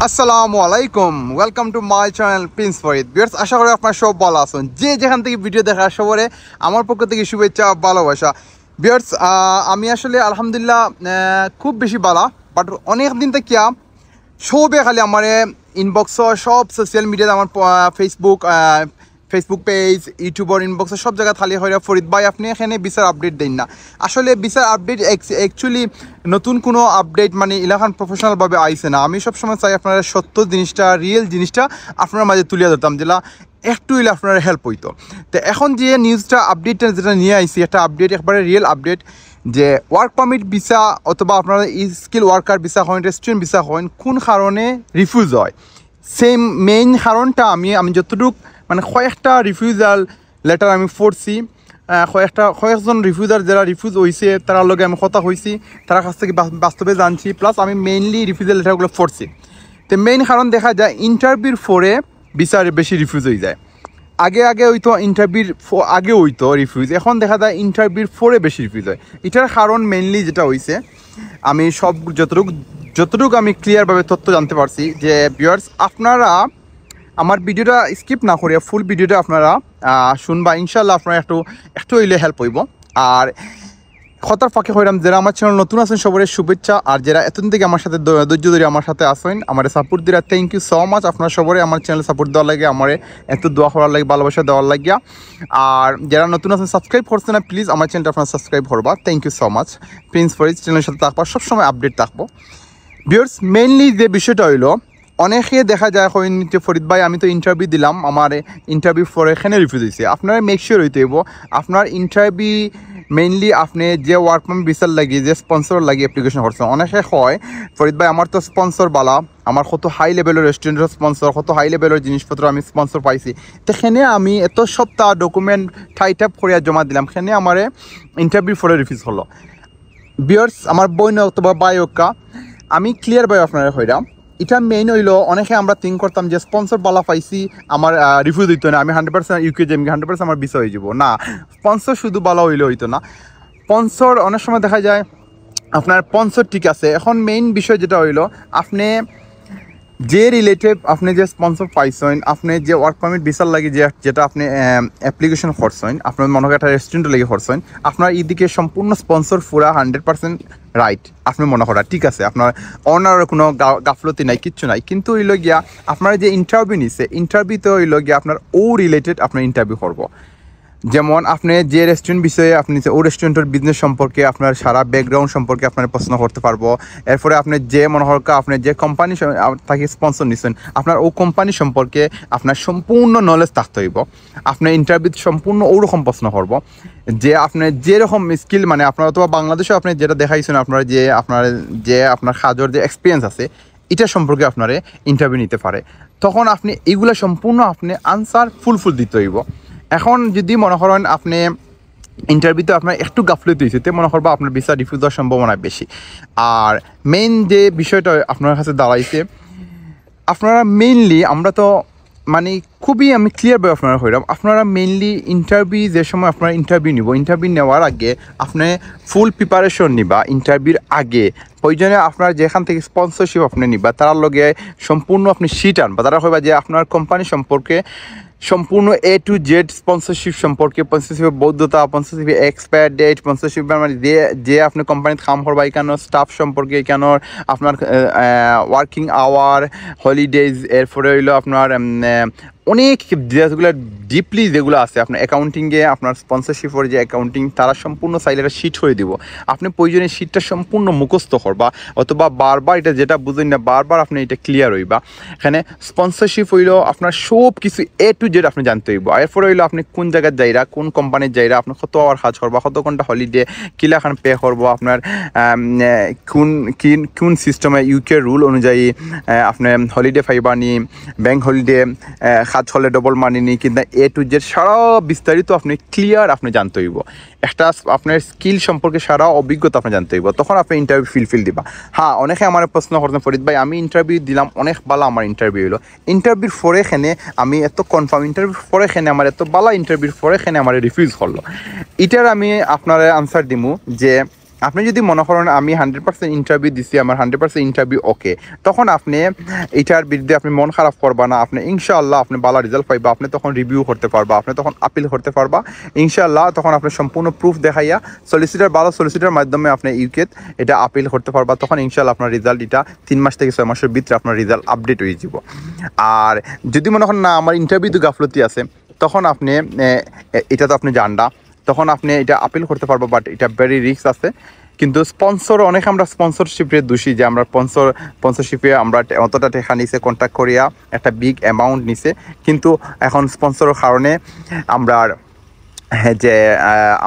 আসসালামু আলাইকুম, welcome to my channel prince Farid. Viewers, আশা করি আপনারা সব ভালো আছেন। যে যেখান থেকে ভিডিও দেখার সবরে আমার পক্ষ থেকে শুভেচ্ছা, ভালোবাসা। ভিউয়ার্স, আমি আসলে আলহামদুলিল্লাহ খুব বেশি ভালো, বাট অনেক দিন থেকে সবে খালি আমার ইনবক্স সব সোশ্যাল মিডিয়াতে আমার ফেসবুক পেজ, ইউটিউবের ইনবক্সে সব জায়গা খালি হয়ে ফরিদ ভাই আপনি এখানে বিচার আপডেট দেন না। আসলে বিচার আপডেট অ্যাকচুয়ালি নতুন কোনো আপডেট মানে ইলাকান প্রফেশনালভাবে আইসে না। আমি সবসময় চাই আপনারা সত্য জিনিসটা, রিয়েল জিনিসটা আপনার মাঝে তুলিয়া ধরতাম, যেটা একটু হইলে আপনার হেল্প হইতো। তো এখন যে নিউজটা আপডেটটা যেটা নিয়ে আইসি, একটা আপডেট একবারে রিয়েল আপডেট, যে ওয়ার্ক পারমিট ভিসা অথবা আপনারা স্কিল ওয়ার্কার ভিসা হন, রেস্টুরেন্ট ভিসা হন, কোন কারণে রিফিউজ হয়। সেম মেইন কারণটা আমি যতটুকু মানে কয়েকটা রিফিউজাল লেটার আমি পড়ছি, কয়েকজন রিফিউজার যারা রিফিউজ হয়েছে তার লগে আমি কথা হয়েছি, তার কাছ থেকে বাস্তবে জানছি, প্লাস আমি মেইনলি রিফিউজাল লেটারগুলো পড়ছি। তো মেইন কারণ দেখা যায় ইন্টারভিউর পরে বিচার বেশি রিফিউজ হয়ে যায়। আগে হইতো ইন্টারভিউর আগে হইতো রিফিউজ, এখন দেখা যায় ইন্টারভিউর পরে বেশি রিফিউজ হয়। এটার কারণ মেইনলি যেটা হয়েছে, আমি সব যতটুকু আমি ক্লিয়ারভাবে তথ্য জানতে পারছি, যে ভিউয়ার্স আপনারা আমার ভিডিওটা স্কিপ না করিয়া ফুল ভিডিওটা আপনারা শুনবা, ইনশাল্লাহ আপনারা একটু হইলে হেল্প হইব। আর কথার ফাঁকে হইলাম, যারা আমার চ্যানেল নতুন আছেন সবাই শুভেচ্ছা, আর যারা এতদিন থেকে আমার সাথে ধৈর্য ধরে আমার সাথে আসেন, আমার সাপোর্ট দিরা থ্যাংক ইউ সো মাচ। আপনারা সবাই আমার চ্যানেল সাপোর্ট দেওয়ার লাগে, আমার এত দোয়া করার লাগে, ভালোবাসা দেওয়ার লাগিয়া। আর যারা নতুন আছেন সাবস্ক্রাইব করছে না, প্লিজ আমার চ্যানেলটা আপনারা সাবস্ক্রাইব করবা। Thank you so much. Prince Farid চ্যানেলের সাথে থাকবা, সবসময় আপডেট থাকবো। ভিউয়ার্স, মেইনলি যে বিষয়টা হইলো, অনেকে দেখা যায় হইন যে ফরিদ ভাই আমি তো ইন্টারভিউ দিলাম, আমার ইন্টারভিউ পরে এখানে রিফিউজ হয়েছে। আপনারা মেক শিওর হইতে হইব আপনার ইন্টারভিউ মেইনলি আপনি যে ওয়ার্ক পারমিট ভিসার লাগি, যে স্পন্সর লাগি অ্যাপ্লিকেশন করছেন। অনেকে হয় ফরিদ ভাই আমার তো স্পন্সর বালা, আমার কত হাই লেভেলের রেস্টুরেন্টের স্পন্সর, কত হাই লেভেলের জিনিসপত্র আমি স্পন্সর পাইছি, তো সেখানে আমি এত সপ্তাহ ডকুমেন্ট টাইট আপ করিয়া জমা দিলাম, সেখানে আমার ইন্টারভিউ পরে রিফিউজ হলো। ভিউয়ার্স, আমার বই অথবা বায়োকা আমি ক্লিয়ার বাই আপনারা হইলাম। এটা মেইন হইলো, অনেকে আমরা থিঙ্ক করতাম যে স্পন্সর বালা পাইছি আমার রিফিউজ হইতো না, আমি 100% ইউকে যাই, 100% আমার বিষয় হয়ে যাব না। স্পন্সর শুধু বালা হইলে হইতো না, স্পন্সর অনেক সময় দেখা যায় আপনার স্পন্সর ঠিক আছে। এখন মেইন বিষয় যেটা হইলো, আপনি যে রিলেটেড আপনি যে স্পন্সর পাইছেন, আপনি যে ওয়ার্ক পারমিট ভিসার লাগে যেটা আপনি অ্যাপ্লিকেশন করছেন, আপনার মনে হয় একটা রেস্টুরেন্টের লাগে করছেন, আপনার এইদিকে সম্পূর্ণ স্পন্সর পুরা 100% রাইট আপনি মনে করা ঠিক আছে, আপনার অনার কোনো গাফলতি নাই, কিচ্ছু নাই। কিন্তু হইল গিয়া আপনার যে ইন্টারভিউ নিছে, ইন্টারভিউতে হইল গিয়া আপনার ও রিলেটেড আপনার ইন্টারভিউ করবো। যেমন আপনি যে রেস্টুরেন্ট বিষয়ে আপনি ও রেস্টুরেন্টের বিজনেস সম্পর্কে আপনার সারা ব্যাকগ্রাউন্ড সম্পর্কে আপনার প্রশ্ন করতে পারবো। এরপরে আপনি যে মনে হয় আপনি যে কোম্পানি তাকে স্পন্সর নিচ্ছেন, আপনার ও কোম্পানি সম্পর্কে আপনার সম্পূর্ণ নলেজ থাকতে হইব। আপনার ইন্টারভিউ সম্পূর্ণ ওরকম প্রশ্ন করবো, যে আপনি যেরকম স্কিল মানে আপনার অথবা বাংলাদেশে আপনি যেটা দেখাইছেন, আপনার আপনার কাজের যে এক্সপিরিয়েন্স আছে এটা সম্পর্কে আপনার ইন্টারভিউ নিতে পারে। তখন আপনি এইগুলো সম্পূর্ণ আপনি আনসার ফুল দিতে হইব। এখন যদি মনে করেন আপনি ইন্টারভিউতে আপনার একটু গাফলতি হয়েছে, তো মনে করবো আপনার ভিসা রিফিউজ হওয়ার সম্ভাবনা বেশি। আর মেইন যে বিষয়টা আপনার কাছে দাঁড়াইছে, আপনারা মেইনলি আমরা তো মানে খুবই আমি ক্লিয়ারভাবে আপনারা হইলাম, আপনারা মেইনলি ইন্টারভিউ যে সময় আপনারা ইন্টারভিউ নিব, ইন্টারভিউ নেওয়ার আগে আপনি ফুল প্রিপারেশন নিবা। ইন্টারভিউর আগে প্রয়োজনে আপনার যেখান থেকে স্পন্সরশিপ আপনি নিবা, তার লগে সম্পূর্ণ আপনি শিট আনবা, তারা হইবা যে আপনার কোম্পানি সম্পর্কে সম্পূর্ণ A to Z স্পন্সরশিপ সম্পর্কে, স্পন্সরশিপের বৈধতা, স্পন্সরশিপের এক্সপায়ার ডেট, স্পন্সরশিপ মানে যে আপনি কোম্পানিতে কাম করবা এখানে স্টাফ সম্পর্কে, এখানে আপনার ওয়ার্কিং আওয়ার, হলিডেজ, এরপরে হইলো আপনার অনেক যেগুলো ডিপলি যেগুলো আছে আপনার অ্যাকাউন্টিংয়ে, আপনার স্পন্সরশিপের যে অ্যাকাউন্টিং তারা সম্পূর্ণ চাইলে একটা শিট হয়ে দিব। আপনি প্রয়োজনে শিটটা সম্পূর্ণ মুখস্থ করবা, অথবা বারবার এটা যেটা বুঝেন না বারবার আপনি এটা ক্লিয়ার হইবা। এখানে স্পন্সরশিপ হইলো আপনার সব কিছু A to Z আপনি জানতে হইব। এরপরে হইলো আপনি কোন জায়গায় যাইরা, কোন কোম্পানির যাইরা, আপনি কত আওয়ার কাজ করবা, কত ঘন্টা হলিডে কিলাখান পে করবো, আপনার কোন সিস্টেমে ইউকে রুল অনুযায়ী আপনি হলিডে পাইবা নি, ব্যাংক হলিডে কাজ হলে ডবল মানি নি, কিন্তু A to Z সারা বিস্তারিত আপনি ক্লিয়ার আপনি জানতে হইব। একটা আপনার স্কিল সম্পর্কে সারা অভিজ্ঞতা আপনি জানতে হইব, তখন আপনি ইন্টারভিউ ফিল দিবা। হ্যাঁ, অনেকে আমার প্রশ্ন করতেন ফরিদ ভাই আমি ইন্টারভিউ দিলাম, অনেক ভালো আমার ইন্টারভিউ হলো, ইন্টারভিউর পরে এখানে আমি এত কনফার্ম, ইন্টারভিউ পরে এখানে আমার এত ভালো ইন্টারভিউর পরে এখানে আমার রিফিউজ করলো। এটার আমি আপনার আনসার দিমু যে আপনি যদি মনে করেন আমি 100% ইন্টারভিউ দিছি, আমার 100% ইন্টারভিউ ওকে, তখন আপনি এটার বিরুদ্ধে আপনি মন খারাপ করবা না। আপনি ইনশাআল্লাহ আপনি ভালো রেজাল্ট পাইবা, আপনি তখন রিভিউ করতে পারবা, আপনি তখন আপিল করতে পারবা ইনশাআল্লাহ। তখন আপনি সম্পূর্ণ প্রুফ দেখাইয়া সলিসিটার ভালো সলিসিটার মাধ্যমে আপনি ইউকেট এটা আপিল করতে পারবা। তখন ইনশাআল্লাহ আপনার রেজাল্ট এটা 3 মাস থেকে 6 মাসের ভিতরে আপনার রেজাল্ট আপডেট হয়ে যাব। আর যদি মনে করেন না আমার ইন্টারভিউ তো গাফলতি আছে, তখন আপনি এটা তো আপনি জানডা, তখন আপনি এটা আপিল করতে পারবো, বাট এটা ভেরি রিস্ক আছে। কিন্তু স্পন্সর অনেক আমরা স্পন্সরশিপের দোষী যে আমরা স্পন্সরশিপে আমরা অতটা টাকা নিছে কন্ট্যাক্ট করিয়া একটা বিগ অ্যামাউন্ট নিছে, কিন্তু এখন স্পন্সরের কারণে আমরা যে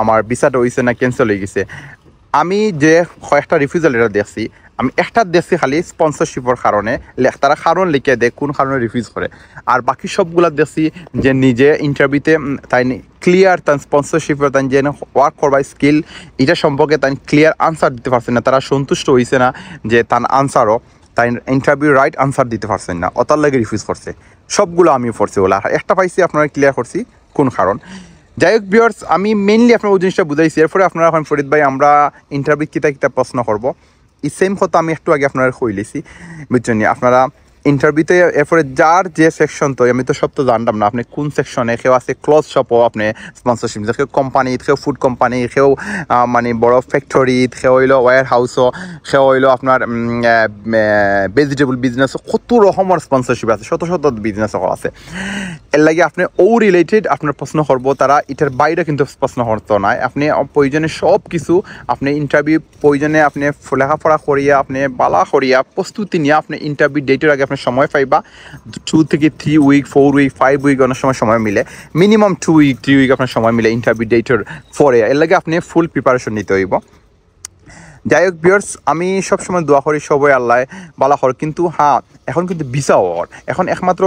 আমার ভিসাটা হয়েছে না ক্যান্সেল হয়ে গেছে। আমি যে কয়েকটা রিফিউজাল লেটার দেখছি, আমি একটা দেখছি খালি স্পন্সরশিপের কারণে তারা কারণ লিখে দেয় কোন কারণে রিফিউজ করে, আর বাকি সবগুলা দেখছি যে নিজে ইন্টারভিউতে তাই ক্লিয়ার তার স্পন্সরশিপের তাই যে ওয়ার্ক করবার স্কিল এটা সম্পর্কে তাই ক্লিয়ার আনসার দিতে পারছেন না, তারা সন্তুষ্ট হয়েছে না যে তার আনসারও তাই ইন্টারভিউ রাইট আনসার দিতে পারছেন না, অতার লাগে রিফিউজ করছে। সবগুলো আমি পড়ছি, ওলা একটা পাইছি আপনারা ক্লিয়ার করছি কোন কারণ। যাই হোক ভিউয়ার্স, আমি মেইনলি আপনার ওই জিনিসটা বুঝাইছি। এরপরে আপনারা এখন ফরিদ ভাই আমরা ইন্টারভিউ কিতা প্রশ্ন করবো, এই সেম কথা আমি একটু আগে আপনারা কইলেছি, বুঝছেন। আপনারা ইন্টারভিউতে এরপরে যার যে সেকশন, তো আমি তো সব তো জানতাম না আপনি কোন সেকশনে, কেউ আছে ক্লথ শপও আপনি স্পন্সরশিপ, কেউ কোম্পানিত, কেউ ফুড কোম্পানি, কেউ মানে বড় ফ্যাক্টরিত, কেউ হইলো ওয়ার হাউসও, কেউ হইলো আপনার ভেজিটেবল বিজনেসও, কত রকমের স্পন্সরশিপ আছে, শত শত বিজনেসও আছে। এর লাগে আপনি ও রিলেটেড আপনার প্রশ্ন করবো, তারা এটার বাইরে কিন্তু প্রশ্ন করতো না। আপনি প্রয়োজনে সব কিছু আপনি ইন্টারভিউ প্রয়োজনে আপনি লেখাপড়া করিয়া আপনি বালা করিয়া প্রস্তুতি নিয়ে আপনি ইন্টারভিউ ডেটের আগে আপনি সময় পাইবা। 2 থেকে 3 উইক, 4 উইক, 5 উইক অনেক সময় মিলে, মিনিমাম 2 উইক 3 উইক আপনার সময় মিলে ইন্টারভিউ ডেটের পরে। এর লাগে আপনি ফুল প্রিপারেশন নিতে হইব। যাই হোক ভিউয়ার্স, আমি সবসময় দোয়া করি সবাই আল্লাহ বালা হর, কিন্তু হ্যাঁ এখন কিন্তু ভিসা ওর এখন একমাত্র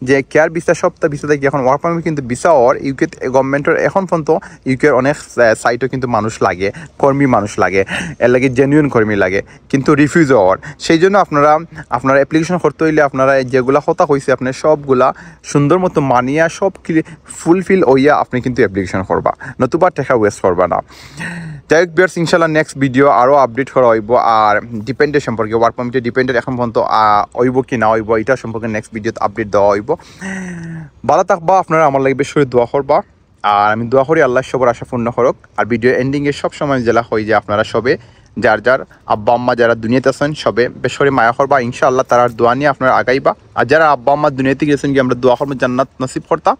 যে কেয়ার ভিসা সপ্তাহ ভিসা থেকে এখন ওয়ার্ক পারমিট কিন্তু ভিসা ওর ইউকে গভর্নমেন্টের এখন পর্যন্ত ইউকের অনেক সাইটও কিন্তু মানুষ লাগে, কর্মী মানুষ লাগে, এর লাগে জেনুইন কর্মী লাগে, কিন্তু রিফিউজ ওর। সেই জন্য আপনারা অ্যাপ্লিকেশন করতে হইলে আপনারা যেগুলা কথা কইছে আপনি সবগুলা সুন্দর মতো মানিয়া সব ফুলফিল হইয়া আপনি কিন্তু অ্যাপ্লিকেশন করবা, নতুবা টাকা ওয়েস্ট করবা না। যাই হোক ভিউয়ার্স, ইনশাল্লাহ নেক্সট ভিডিও আরও আপডেট করা হইব। আর ডিপেন্ডের সম্পর্কে ওয়ার্ক পারমিটের ডিপেন্ডের এখন পর্যন্ত হইব কি না হইব এটা সম্পর্কে নেক্সট ভিডিওতে আপডেট দেওয়া হইব। ভালো থাকবা, আপনারা আমার লাগে বেশ করে দোয়া করবা, আর আমি দোয়া করি আল্লাহ সবার আশা পূর্ণ করুক। আর ভিডিও এন্ডিংয়ে সবসময় জেলা হয় যে আপনারা সবে যার যার আব্বা আম্মা যারা দুনিয়াতে আছেন সবে বেশ করে মায়া করবা, ইনশাআল্লাহ তার দোয়া নিয়ে আপনারা আগাইবা। আর যারা আব্বা আম্মা দুনিয়াতে গেছেন কি আমরা দোয়া করবো জান্নাত নসিব করতা,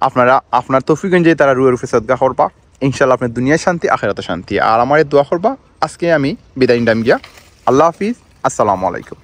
আপনারা আপনার তৌফিক অনুযায়ী তারা রুয়ের রূপে সদকা করবা, ইনশাআল্লাহ আপনার দুনিয়ায় শান্তি আখিরাতে শান্তি। আর আমার দোয়া করবা। আজকে আমি বিদায় নিলাম গিয়া, আল্লাহ হাফিজ, আসসালামু আলাইকুম।